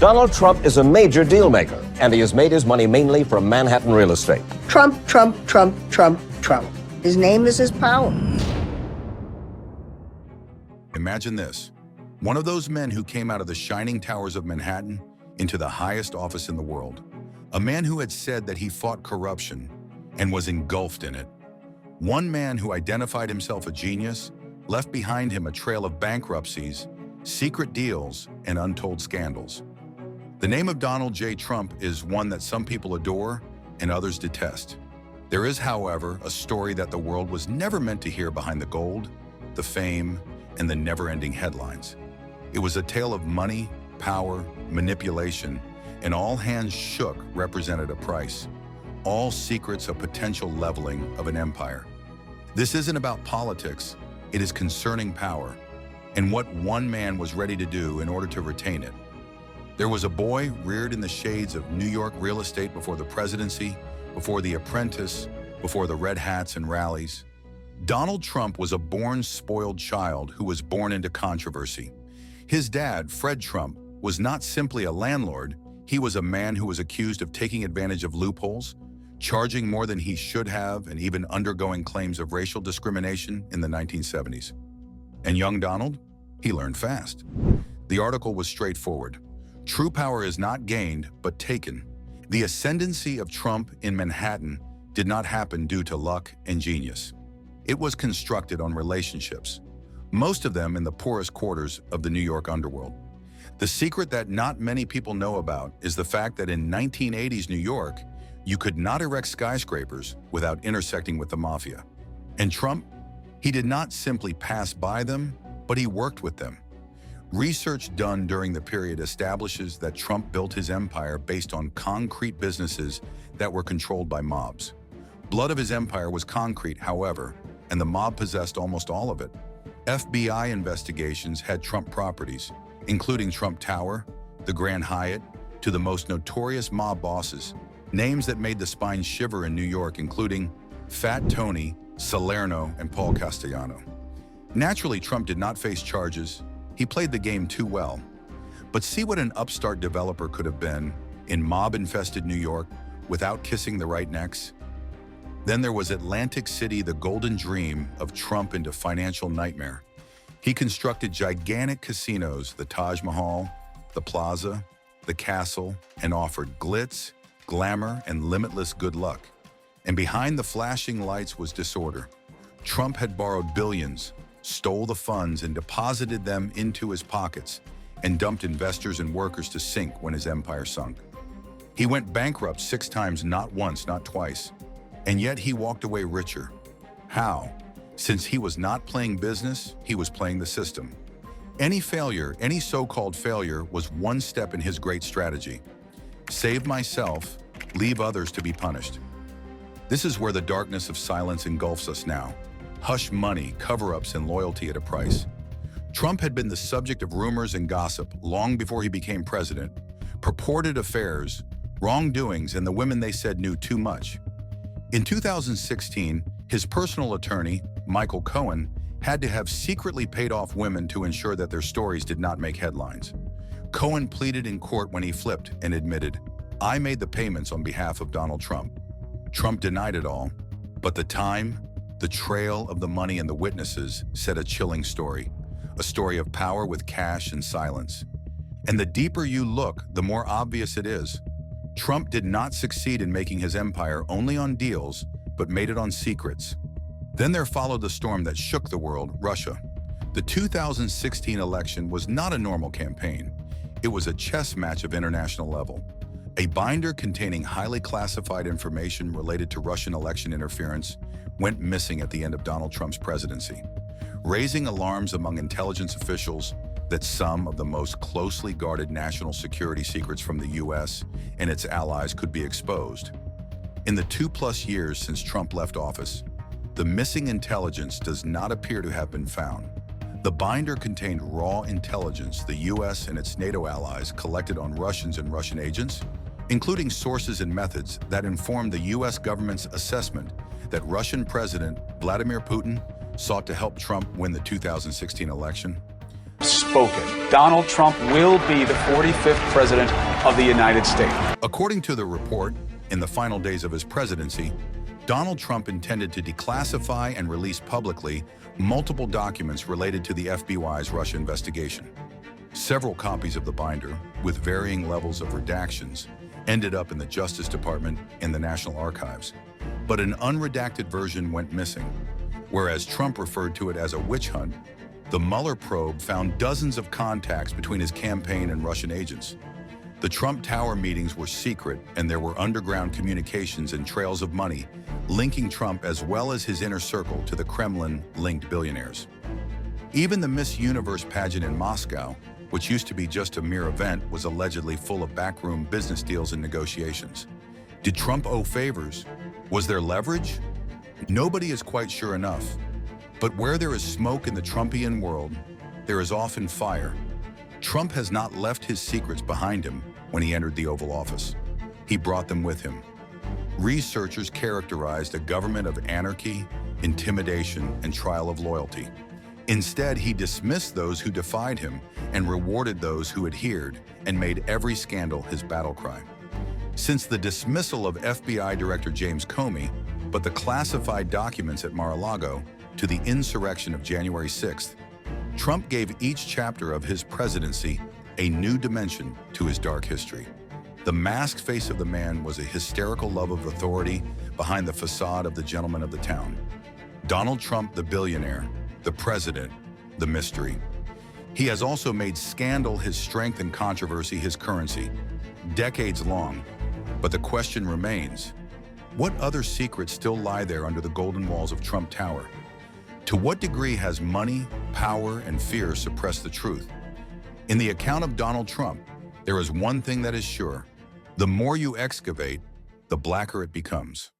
Donald Trump is a major deal maker, and he has made his money mainly from Manhattan real estate. Trump, Trump, Trump, Trump, Trump. His name is his power. Imagine this. One of those men who came out of the shining towers of Manhattan into the highest office in the world. A man who had said that he fought corruption and was engulfed in it. One man who identified himself a genius, left behind him a trail of bankruptcies, secret deals, and untold scandals. The name of Donald J. Trump is one that some people adore and others detest. There is, however, a story that the world was never meant to hear behind the gold, the fame, and the never-ending headlines. It was a tale of money, power, manipulation, and all hands shook represented a price. All secrets of potential leveling of an empire. This isn't about politics, it is concerning power, and what one man was ready to do in order to retain it. There was a boy reared in the shades of New York real estate before the presidency, before The Apprentice, before the red hats and rallies. Donald Trump was a born spoiled child who was born into controversy. His dad, Fred Trump, was not simply a landlord, he was a man who was accused of taking advantage of loopholes, charging more than he should have, and even undergoing claims of racial discrimination in the 1970s. And young Donald? He learned fast. The article was straightforward. True power is not gained, but taken. The ascendancy of Trump in Manhattan did not happen due to luck and genius. It was constructed on relationships, most of them in the poorest quarters of the New York underworld. The secret that not many people know about is the fact that in 1980s New York, you could not erect skyscrapers without intersecting with the mafia. And Trump, he did not simply pass by them, but he worked with them. Research done during the period establishes that Trump built his empire based on concrete businesses that were controlled by mobs. Blood of his empire was concrete, however, and the mob possessed almost all of it. FBI investigations had Trump properties, including Trump Tower, the Grand Hyatt, to the most notorious mob bosses, names that made the spine shiver in New York, including Fat Tony, Salerno, and Paul Castellano. Naturally, Trump did not face charges. He played the game too well. But see what an upstart developer could have been in mob-infested New York without kissing the right necks. Then there was Atlantic City, the golden dream of Trump into financial nightmare. He constructed gigantic casinos, the Taj Mahal, the Plaza, the Castle, and offered glitz, glamour, and limitless good luck. And behind the flashing lights was disorder. Trump had borrowed billions, stole the funds and deposited them into his pockets, and dumped investors and workers to sink when his empire sunk. He went bankrupt 6 times, not once, not twice, and yet he walked away richer. How? Since he was not playing business, he was playing the system. Any failure, any so-called failure, was one step in his great strategy. Save myself, leave others to be punished. This is where the darkness of silence engulfs us now. Hush money, cover-ups, and loyalty at a price. Trump had been the subject of rumors and gossip long before he became president. Purported affairs, wrongdoings, and the women they said knew too much. In 2016, his personal attorney, Michael Cohen, had to have secretly paid off women to ensure that their stories did not make headlines. Cohen pleaded in court when he flipped and admitted, "I made the payments on behalf of Donald Trump." Trump denied it all, but the time, the trail of the money, and the witnesses said a chilling story, a story of power with cash and silence. And the deeper you look, the more obvious it is. Trump did not succeed in making his empire only on deals, but made it on secrets. Then there followed the storm that shook the world, Russia. The 2016 election was not a normal campaign. It was a chess match of international level. A binder containing highly classified information related to Russian election interference went missing at the end of Donald Trump's presidency, raising alarms among intelligence officials that some of the most closely guarded national security secrets from the US and its allies could be exposed. In the 2+ years since Trump left office, the missing intelligence does not appear to have been found. The binder contained raw intelligence the US and its NATO allies collected on Russians and Russian agents, including sources and methods that informed the US government's assessment that Russian President Vladimir Putin sought to help Trump win the 2016 election. spoken. Donald Trump will be the 45th president of the United States. According to the report, in the final days of his presidency, Donald Trump intended to declassify and release publicly multiple documents related to the FBI's Russia investigation. Several copies of the binder, with varying levels of redactions, ended up in the Justice Department and the National Archives. But an unredacted version went missing. Whereas Trump referred to it as a witch hunt, the Mueller probe found dozens of contacts between his campaign and Russian agents. The Trump Tower meetings were secret, and there were underground communications and trails of money linking Trump as well as his inner circle to the Kremlin-linked billionaires. Even the Miss Universe pageant in Moscow, which used to be just a mere event, was allegedly full of backroom business deals and negotiations. Did Trump owe favors? Was there leverage? Nobody is quite sure enough. But where there is smoke in the Trumpian world, there is often fire. Trump has not left his secrets behind him when he entered the Oval Office. He brought them with him. Researchers characterized a government of anarchy, intimidation, and trial of loyalty. Instead, he dismissed those who defied him and rewarded those who adhered, and made every scandal his battle cry. Since the dismissal of FBI Director James Comey, but the classified documents at Mar-a-Lago, to the insurrection of January 6th, Trump gave each chapter of his presidency a new dimension to his dark history. The masked face of the man was a hysterical love of authority behind the facade of the gentleman of the town. Donald Trump, the billionaire, the president, the mystery. He has also made scandal his strength and controversy his currency, decades long. But the question remains, what other secrets still lie there under the golden walls of Trump Tower? To what degree has money, power, and fear suppressed the truth? In the account of Donald Trump, there is one thing that is sure. The more you excavate, the blacker it becomes.